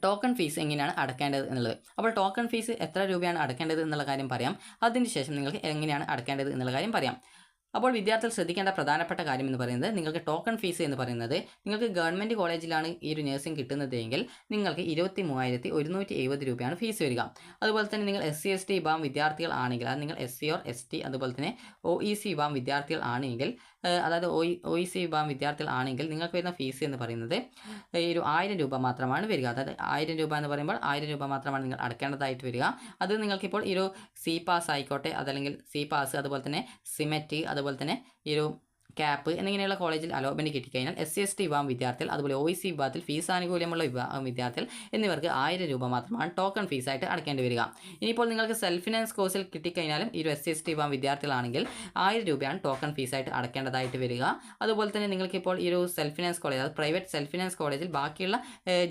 ടോക്കൺ ഫീസ് എങ്ങനെയാണ് അടക്കേണ്ടത് എന്നുള്ളത്. അപ്പോൾ ടോക്കൺ ഫീസ് എത്ര രൂപയാണ് അടക്കേണ്ടത് എന്നുള്ള കാര്യം പറയാം. അതിനുശേഷം നിങ്ങൾക്ക് എങ്ങനെയാണ് അടക്കേണ്ടത് എന്നുള്ള കാര്യം പറയാം. അപ്പോൾ വിദ്യാർത്ഥികൾ ശ്രദ്ധിക്കേണ്ട പ്രധാനപ്പെട്ട കാര്യം എന്ന് പറയുന്നത്, നിങ്ങൾക്ക് ടോക്കൺ ഫീസ് എന്ന് പറയുന്നത്, നിങ്ങൾക്ക് ഗവൺമെൻറ് കോളേജിലാണ് ഈ ഒരു നഴ്സിംഗ് കിട്ടുന്നതെങ്കിൽ നിങ്ങൾക്ക് 23,170 രൂപയാണ് ഫീസ് വരിക. അതുപോലെ തന്നെ നിങ്ങൾ SC/ST വിഭാഗം വിദ്യാർത്ഥികൾ ആണെങ്കിൽ, അത് നിങ്ങൾ SC or ST അതുപോലെ തന്നെ OEC വിഭാഗം വിദ്യാർത്ഥികൾ ആണെങ്കിൽ, അതായത് OEC വിഭാഗം വിദ്യാർത്ഥികൾ ആണെങ്കിൽ നിങ്ങൾക്ക് വരുന്ന ഫീസ് എന്ന് പറയുന്നത് ഒരു 1000 രൂപ മാത്രമാണ് വരിക. അതായത് 1000 രൂപ എന്ന് പറയുമ്പോൾ 1000 രൂപ മാത്രമാണ് നിങ്ങൾ അടക്കേണ്ടതായിട്ട് വരിക. അത് നിങ്ങൾക്കിപ്പോൾ ഈ ഒരു സി പാസ് ആയിക്കോട്ടെ, അതല്ലെങ്കിൽ സി പാസ്, അതുപോലെ തന്നെ സിമെറ്റ്, അതുപോലെ തന്നെ ഈ ഒരു ക്യാപ്പ് എന്നിങ്ങനെയുള്ള കോളേജിൽ അലോട്ട്മെൻറ്റ് കിട്ടിക്കഴിഞ്ഞാൽ SC/ST വിഭാഗം വിദ്യാർത്ഥികൾ, അതുപോലെ OEC വിഭാഗത്തിൽ ഫീസ് ആനുകൂല്യമുള്ള വിദ്യാർത്ഥികൾ എന്നിവർക്ക് 1000 രൂപ മാത്രമാണ് ടോക്കൺ ഫീസായിട്ട് അടക്കേണ്ടി വരിക. ഇനിയിപ്പോൾ നിങ്ങൾക്ക് സെൽഫ് ഫിനാൻസ് കോഴ്സിൽ കിട്ടിക്കഴിഞ്ഞാലും ഈ ഒരു SC/ST വിഭാഗം വിദ്യാർത്ഥികളാണെങ്കിൽ 1000 രൂപയാണ് ടോക്കൺ ഫീസായിട്ട് അടക്കേണ്ടതായിട്ട് വരിക. അതുപോലെ തന്നെ നിങ്ങൾക്കിപ്പോൾ ഈ ഒരു സെൽഫ് ഫിനാൻസ് കോളേജ്, അത് പ്രൈവറ്റ് സെൽഫ് ഫിനാൻസ് കോളേജിൽ ബാക്കിയുള്ള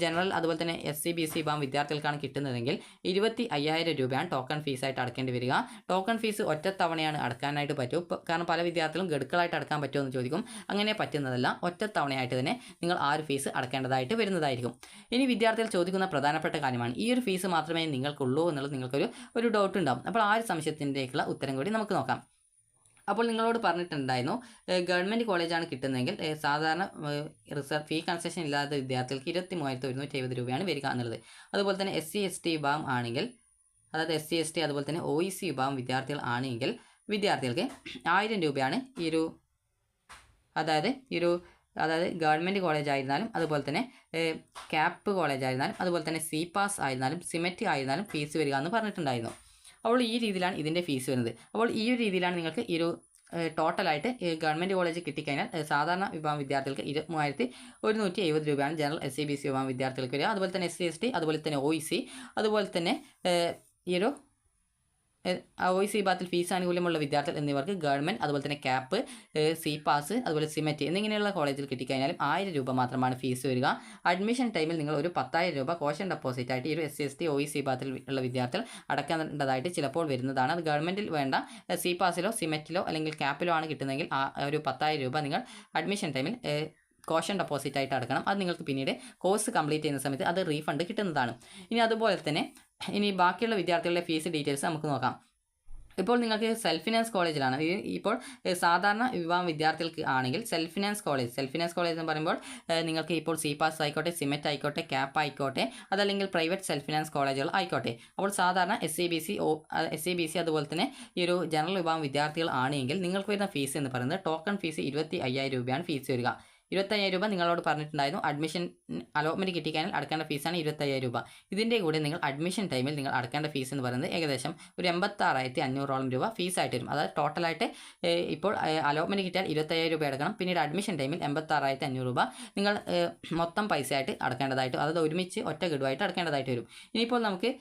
ജനറൽ അതുപോലെ തന്നെ SC/BC വിഭാഗം വിദ്യാർത്ഥികൾക്കാണ് കിട്ടുന്നതെങ്കിൽ 25,000 രൂപയാണ് ടോക്കൺ ഫീസായിട്ട് അടക്കേണ്ടി വരിക. ടോക്കൺ ഫീസ് ഒറ്റത്തവണയാണ് അടക്കാനായിട്ട് പറ്റും. കാരണം പല വിദ്യാർത്ഥികളും ഗഡുക്കളായിട്ട് അടക്കാൻ പറ്റുമെന്ന് ചോദിക്കും. അങ്ങനെ പറ്റുന്നതല്ല, ഒറ്റത്തവണയായിട്ട് തന്നെ നിങ്ങൾ ആ ഒരു ഫീസ് അടക്കേണ്ടതായിട്ട് വരുന്നതായിരിക്കും. ഇനി വിദ്യാർത്ഥികൾ ചോദിക്കുന്ന പ്രധാനപ്പെട്ട കാര്യമാണ്, ഈ ഒരു ഫീസ് മാത്രമേ നിങ്ങൾക്കുള്ളൂ എന്നുള്ളത് നിങ്ങൾക്കൊരു ഡൗട്ട് ഉണ്ടാകും. അപ്പോൾ ആ ഒരു സംശയത്തിൻ്റെയൊക്കെയുള്ള ഉത്തരം കൂടി നമുക്ക് നോക്കാം. അപ്പോൾ നിങ്ങളോട് പറഞ്ഞിട്ടുണ്ടായിരുന്നു, ഗവൺമെൻറ് കോളേജാണ് കിട്ടുന്നതെങ്കിൽ സാധാരണ റിസർവ് ഫീ കൺസെഷൻ ഇല്ലാത്ത വിദ്യാർത്ഥികൾക്ക് 23,170 രൂപയാണ് വരിക എന്നുള്ളത്. അതുപോലെ തന്നെ SC/ST വിഭാഗം ആണെങ്കിൽ, അതായത് SC/ST അതുപോലെ തന്നെ OEC വിഭാഗം വിദ്യാർത്ഥികൾ ആണെങ്കിൽ വിദ്യാർത്ഥികൾക്ക് 1000 രൂപയാണ് അതായത് ഗവൺമെൻറ് കോളേജ് ആയിരുന്നാലും, അതുപോലെ തന്നെ ക്യാപ്പ് കോളേജ് ആയിരുന്നാലും, അതുപോലെ തന്നെ സി പാസ് ആയിരുന്നാലും സിമെറ്റ് ആയിരുന്നാലും ഫീസ് വരിക എന്ന് പറഞ്ഞിട്ടുണ്ടായിരുന്നു. അപ്പോൾ ഈ രീതിയിലാണ് ഇതിൻ്റെ ഫീസ് വരുന്നത്. അപ്പോൾ ഈ ഒരു രീതിയിലാണ് നിങ്ങൾക്ക് ഈ ഒരു ടോട്ടലായിട്ട് ഗവൺമെൻറ് കോളേജ് കിട്ടിക്കഴിഞ്ഞാൽ സാധാരണ വിഭാഗം വിദ്യാർത്ഥികൾക്ക് 23,170 രൂപയാണ് ജനറൽ SC/BC വിഭാഗം വിദ്യാർത്ഥികൾക്ക് വരിക. അതുപോലെ തന്നെ SC/ST അതുപോലെ തന്നെ OEC അതുപോലെ തന്നെ ഈ ഒരു OEC വിഭാഗത്തിൽ ഫീസ് ആനുകൂല്യമുള്ള വിദ്യാർത്ഥികൾ എന്നിവർക്ക് ഗവൺമെൻറ് അതുപോലെ തന്നെ ക്യാപ്പ്, സി പാസ് അതുപോലെ സിമെറ്റ് എന്നിങ്ങനെയുള്ള കോളേജിൽ കിട്ടിക്കഴിഞ്ഞാലും 1000 രൂപ മാത്രമാണ് ഫീസ് വരിക. അഡ്മിഷൻ ടൈമിൽ നിങ്ങൾ ഒരു 10,000 രൂപ കോഷൻ ഡെപ്പോസിറ്റ് ആയിട്ട് ഈ ഒരു SC/ST OEC വിഭാഗത്തിൽ ഉള്ള വിദ്യാർത്ഥികൾ അടക്കേണ്ടതായിട്ട് ചിലപ്പോൾ വരുന്നതാണ്. അത് ഗവൺമെൻറ്റിൽ വേണ്ട സി പാസിലോ സിമെറ്റിലോ അല്ലെങ്കിൽ ക്യാപ്പിലോ ആണ് കിട്ടുന്നതെങ്കിൽ ആ ഒരു 10,000 രൂപ നിങ്ങൾ അഡ്മിഷൻ ടൈമിൽ കോഷൻ ഡെപ്പോസിറ്റ് ആയിട്ട് അടക്കണം. അത് നിങ്ങൾക്ക് പിന്നീട് കോഴ്സ് കംപ്ലീറ്റ് ചെയ്യുന്ന സമയത്ത് അത് റീഫണ്ട് കിട്ടുന്നതാണ്. അതുപോലെ തന്നെ ബാക്കിയുള്ള വിദ്യാർത്ഥികളുടെ ഫീസ് ഡീറ്റെയിൽസ് നമുക്ക് നോക്കാം. ഇപ്പോൾ നിങ്ങൾക്ക് സെൽഫ് ഫിനാൻസ് കോളേജിലാണ്, ഇപ്പോൾ സാധാരണ വിഭാഗം വിദ്യാർത്ഥികൾക്ക് ആണെങ്കിൽ സെൽഫ് ഫിനാൻസ് കോളേജ് എന്ന് പറയുമ്പോൾ നിങ്ങൾക്ക് ഇപ്പോൾ സി പാസ് ആയിക്കോട്ടെ, സിമെറ്റ് ആയിക്കോട്ടെ, ക്യാപ്പ് ആയിക്കോട്ടെ, അതല്ലെങ്കിൽ പ്രൈവറ്റ് സെൽഫ് ഫിനാൻസ് കോളേജുകൾ ആയിക്കോട്ടെ. അപ്പോൾ സാധാരണ SC/BC അതുപോലെ തന്നെ ഈ ഒരു ജനറൽ വിഭാഗം വിദ്യാർത്ഥികൾ ആണെങ്കിൽ നിങ്ങൾക്ക് വരുന്ന ഫീസ് എന്ന് പറയുന്നത് ടോക്കൺ ഫീസ് 25,000 രൂപയാണ് ഫീസ് വരിക. 25,000 രൂപ നിങ്ങളോട് പറഞ്ഞിട്ടുണ്ടായിരുന്നു. അഡ്മിഷൻ അലോട്ട്മെൻറ്റ് കിട്ടിക്കഴിഞ്ഞാൽ അടക്കേണ്ട ഫീസാണ് 25,000 രൂപ. ഇതിൻ്റെ കൂടെ നിങ്ങൾ അഡ്മിഷൻ ടൈമിൽ നിങ്ങൾ അടക്കേണ്ട ഫീസ് എന്ന് പറയുന്നത് ഏകദേശം ഒരു 86,500 രൂപ ഫീസായിട്ട് വരും. അതായത് ടോട്ടലായിട്ട് ഇപ്പോൾ അലോട്ട്മെൻറ്റ് കിട്ടിയാൽ 25,000 രൂപ അടക്കണം. പിന്നീട് അഡ്മിഷൻ ടൈമിൽ 86,500 രൂപ നിങ്ങൾ മൊത്തം പൈസയായിട്ട് അടക്കേണ്ടതായിട്ട്, അതായത് ഒരുമിച്ച് ഒറ്റ ഗഡുവായിട്ട് അടക്കേണ്ടതായിട്ട് വരും. ഇനിയിപ്പോൾ നമുക്ക്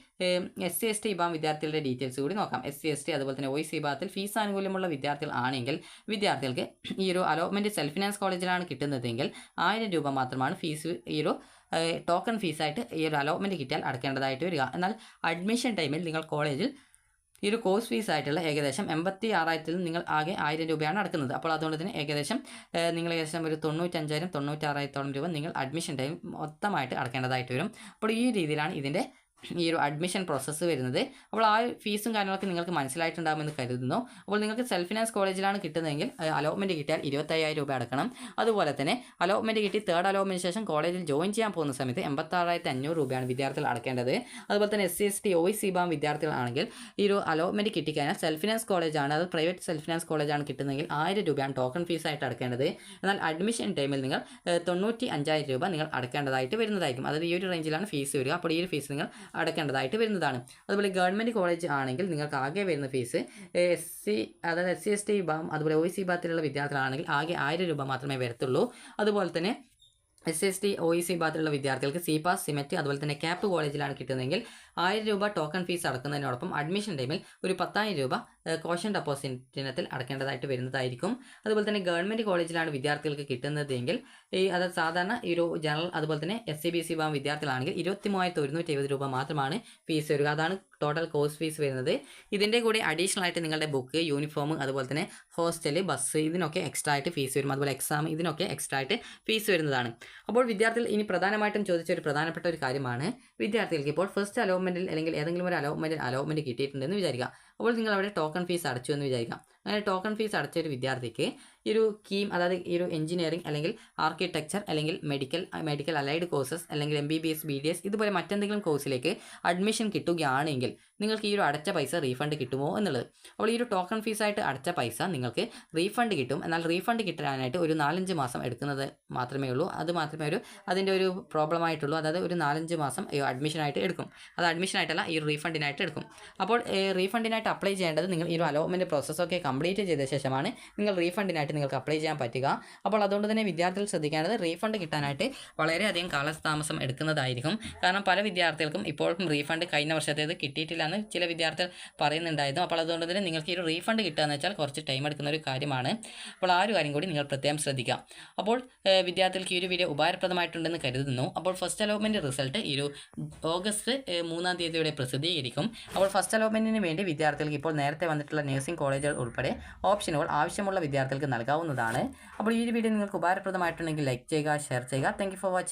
SC/ST വിഭാഗം വിദ്യാർത്ഥികളുടെ ഡീറ്റെയിൽസ് കൂടി നോക്കാം. SC/ST അതുപോലെ തന്നെ OEC വിഭാഗത്തിൽ ഫീസ് ആനുകൂല്യമുള്ള വിദ്യാർത്ഥികൾ ആണെങ്കിൽ വിദ്യാർത്ഥികൾക്ക് ഈ ഒരു അലോട്ട്മെൻറ്റ് സെൽഫ് ഫിനാൻസ് കോളേജിലാണ് കിട്ടുന്നതെങ്കിൽ 1000 രൂപ മാത്രമാണ് ഫീസ് ഈ ഒരു ടോക്കൺ ഫീസായിട്ട് ഈ ഒരു അലോട്ട്മെൻറ്റ് കിട്ടിയാൽ അടക്കേണ്ടതായിട്ട് വരിക. എന്നാൽ അഡ്മിഷൻ ടൈമിൽ നിങ്ങൾ കോളേജിൽ ഈ ഒരു കോഴ്സ് ഫീസ് ആയിട്ടുള്ള ഏകദേശം 86,000 നിങ്ങൾ ആകെ 1000 രൂപയാണ് അടക്കുന്നത്. അപ്പോൾ അതുകൊണ്ട് തന്നെ ഏകദേശം നിങ്ങൾ ഏകദേശം ഒരു 95,000 96,000 രൂപ നിങ്ങൾ അഡ്മിഷൻ ടൈം മൊത്തമായിട്ട് അടക്കേണ്ടതായിട്ട് വരും. അപ്പോൾ ഈ രീതിയിലാണ് ഇതിൻ്റെ ഈ ഒരു അഡ്മിഷൻ പ്രോസസ്സ് വരുന്നത്. അപ്പോൾ ആ ഫീസും കാര്യങ്ങളൊക്കെ നിങ്ങൾക്ക് മനസ്സിലായിട്ടുണ്ടാകുമെന്ന് കരുതുന്നു. അപ്പോൾ നിങ്ങൾക്ക് സെൽഫ് ഫിനാൻസ് കോളേജിലാണ് കിട്ടുന്നതെങ്കിൽ അലോട്ട്മെൻറ്റ് കിട്ടിയാൽ 25,000 രൂപ അടക്കണം. അതുപോലെ തന്നെ അലോട്ട്മെൻറ്റ് കിട്ടി തേർഡ് അലോട്ട്മെൻറ്റ് ശേഷം കോളേജിൽ ജോയിൻ ചെയ്യാൻ പോകുന്ന സമയത്ത് 86,500 രൂപയാണ് വിദ്യാർത്ഥികൾ അടക്കേണ്ടത്. അതുപോലെ തന്നെ SC ST OEC വിഭാഗം വിദ്യാർത്ഥികളാണെങ്കിൽ ഈ ഒരു അലോട്ട്മെൻറ്റ് കിട്ടിക്കഴിഞ്ഞാൽ സെൽഫ് ഫിനാൻസ് കോളേജാണ്, അത് പ്രൈവറ്റ് സെൽഫ് ഫിനാൻസ് കോളേജാണ് കിട്ടുന്നതെങ്കിൽ 1000 രൂപയാണ് ടോക്കൺ ഫീസായിട്ട് അടക്കേണ്ടത്. എന്നാൽ അഡ്മിഷൻ ടൈമിൽ നിങ്ങൾ 95,000 രൂപ നിങ്ങൾ അടക്കേണ്ടതായിട്ട് വരുന്നതായിരിക്കും. അതായത് ഈ ഒരു റേഞ്ചിലാണ് ഫീസ് വരിക. അപ്പോൾ ഈ ഒരു ഫീസ് നിങ്ങൾ അടക്കേണ്ടതായിട്ട് വരുന്നതാണ്. അതുപോലെ ഗവൺമെൻറ് കോളേജ് ആണെങ്കിൽ നിങ്ങൾക്ക് ആകെ വരുന്ന ഫീസ് അതായത് SC ST വിഭാഗം അതുപോലെ OEC വിഭാഗത്തിലുള്ള വിദ്യാർത്ഥികളാണെങ്കിൽ ആകെ 1000 രൂപ മാത്രമേ വരത്തുള്ളൂ. അതുപോലെ തന്നെ SC ST OEC വിഭാഗത്തിലുള്ള വിദ്യാർത്ഥികൾക്ക് CPAS CMET അതുപോലെ തന്നെ CAP കോളേജിലാണ് കിട്ടുന്നതെങ്കിൽ 1000 രൂപ ടോക്കൺ ഫീസ് അടക്കുന്നതിനോടൊപ്പം അഡ്മിഷൻ ടൈമിൽ ഒരു 10,000 രൂപ കോഷൻ ഡെപ്പോസിറ്റ് ഇനത്തിൽ അടക്കേണ്ടതായിട്ട് വരുന്നതായിരിക്കും. അതുപോലെ തന്നെ ഗവൺമെൻറ് കോളേജിലാണ് വിദ്യാർത്ഥികൾക്ക് കിട്ടുന്നതെങ്കിൽ അതായത് സാധാരണ ഈ ഒരു ജനറൽ അതുപോലെ തന്നെ SCBC വിഭാഗം വിദ്യാർത്ഥികളാണെങ്കിൽ 23,170 രൂപ മാത്രമാണ് ഫീസ് വരിക. അതാണ് ടോട്ടൽ കോഴ്സ് ഫീസ് വരുന്നത്. ഇതിൻ്റെ കൂടെ അഡീഷണൽ ആയിട്ട് നിങ്ങളുടെ ബുക്ക്, യൂണിഫോം അതുപോലെ തന്നെ ഹോസ്റ്റൽ, ബസ് ഇതിനൊക്കെ എക്സ്ട്രാ ആയിട്ട് ഫീസ് വരും. അതുപോലെ എക്സാം ഇതിനൊക്കെ എക്സ്ട്രാ ആയിട്ട് ഫീസ് വരുന്നതാണ്. അപ്പോൾ വിദ്യാർത്ഥികൾ ഇനി പ്രധാനമായിട്ടും ചോദിച്ച ഒരു പ്രധാനപ്പെട്ട ഒരു കാര്യമാണ് വിദ്യാർത്ഥികൾക്ക് ഇപ്പോൾ ഫസ്റ്റ് അലോട്ട്മെൻറ്റിൽ അല്ലെങ്കിൽ ഏതെങ്കിലും ഒരു അലോട്ട്മെൻറ്റ് കിട്ടിയിട്ടുണ്ടെന്ന് വിചാരിക്കുക. അപ്പോൾ നിങ്ങൾ അവിടെ ടോക്കൺ ഫീസ് അടച്ചു എന്ന് വിചാരിക്കാം. അങ്ങനെ ടോക്കൺ ഫീസ് അടച്ച ഒരു വിദ്യാർത്ഥിക്ക് ഈ ഒരു കീം അതായത് ഈ ഒരു എഞ്ചിനീയറിംഗ് അല്ലെങ്കിൽ ആർക്കിടെക്ചർ അല്ലെങ്കിൽ മെഡിക്കൽ അലൈഡ് കോഴ്സസ് അല്ലെങ്കിൽ MBBS BDS ഇതുപോലെ മറ്റെന്തെങ്കിലും കോഴ്സിലേക്ക് അഡ്മിഷൻ കിട്ടുകയാണെങ്കിൽ നിങ്ങൾക്ക് ഈ ഒരു അടച്ച പൈസ റീഫണ്ട് കിട്ടുമോ എന്നുള്ളത്. അപ്പോൾ ഈ ഒരു ടോക്കൺ ഫീസായിട്ട് അടച്ച പൈസ നിങ്ങൾക്ക് റീഫണ്ട് കിട്ടും. എന്നാൽ റീഫണ്ട് കിട്ടാനായിട്ട് ഒരു 4-5 മാസം എടുക്കുന്നത് മാത്രമേ ഉള്ളൂ. അത് മാത്രമേ അതിൻ്റെ ഒരു പ്രോബ്ലം ആയിട്ടുള്ളൂ. അതായത് ഒരു 4-5 മാസം അഡ്മിഷനായിട്ട് എടുക്കും. അത് അഡ്മിഷനായിട്ടല്ല, ഈ റീഫണ്ടിനായിട്ട് എടുക്കും. അപ്പോൾ റീഫണ്ടിനായിട്ട് അപ്ലൈ ചെയ്യേണ്ടത് നിങ്ങൾ ഈ ഒരു അലോട്ട്മെൻറ്റ് പ്രോസസ്സൊക്കെ കംപ്ലീറ്റ് ചെയ്ത ശേഷമാണ് നിങ്ങൾ റീഫണ്ടിനായിട്ട് നിങ്ങൾക്ക് അപ്ലൈ ചെയ്യാൻ പറ്റുക. അപ്പോൾ അതുകൊണ്ട് തന്നെ വിദ്യാർത്ഥികൾ ശ്രദ്ധിക്കേണ്ടത് റീഫണ്ട് കിട്ടാനായിട്ട് വളരെയധികം കാലതാമസം എടുക്കുന്നതായിരിക്കും. കാരണം പല വിദ്യാർത്ഥികൾക്കും ഇപ്പോഴും റീഫണ്ട് കഴിഞ്ഞ വർഷത്തേത് കിട്ടിയിട്ടില്ല എന്ന് ചില വിദ്യാർത്ഥികൾ പറയുന്നുണ്ടായിരുന്നു. അപ്പോൾ അതുകൊണ്ട് തന്നെ നിങ്ങൾക്ക് ഈ ഒരു റീഫണ്ട് കിട്ടുക എന്ന് വെച്ചാൽ കുറച്ച് ടൈം എടുക്കുന്ന ഒരു കാര്യമാണ്. അപ്പോൾ ആ ഒരു കാര്യം കൂടി നിങ്ങൾ പ്രത്യേകം ശ്രദ്ധിക്കാം. അപ്പോൾ വിദ്യാർത്ഥികൾക്ക് ഈ ഒരു വീഡിയോ ഉപകാരപ്രദമായിട്ടുണ്ടെന്ന് കരുതുന്നു. അപ്പോൾ ഫസ്റ്റ് അലോട്ട്മെൻറ്റ് റിസൾട്ട് ഈ ഒരു ഓഗസ്റ്റ് 3-ാം തീയതിയോടെ പ്രസിദ്ധീകരിക്കും. അപ്പോൾ ഫസ്റ്റ് അലോട്ട്മെൻറ്റിന് വേണ്ടി വിദ്യാർത്ഥികൾക്ക് ഇപ്പോൾ നേരത്തെ വന്നിട്ടുള്ള നഴ്സിംഗ് കോളേജുകൾ ഉൾപ്പെടെ ഓപ്ഷനുകൾ ആവശ്യമുള്ള വിദ്യാർത്ഥികൾക്ക് നൽകാവുന്നതാണ്. അപ്പോൾ ഈ വീഡിയോ നിങ്ങൾക്ക് ഉപകാരപ്രദമായിട്ടുണ്ടെങ്കിൽ ലൈക്ക് ചെയ്യുക, ഷെയർ ചെയ്യുക. Thank you for watching.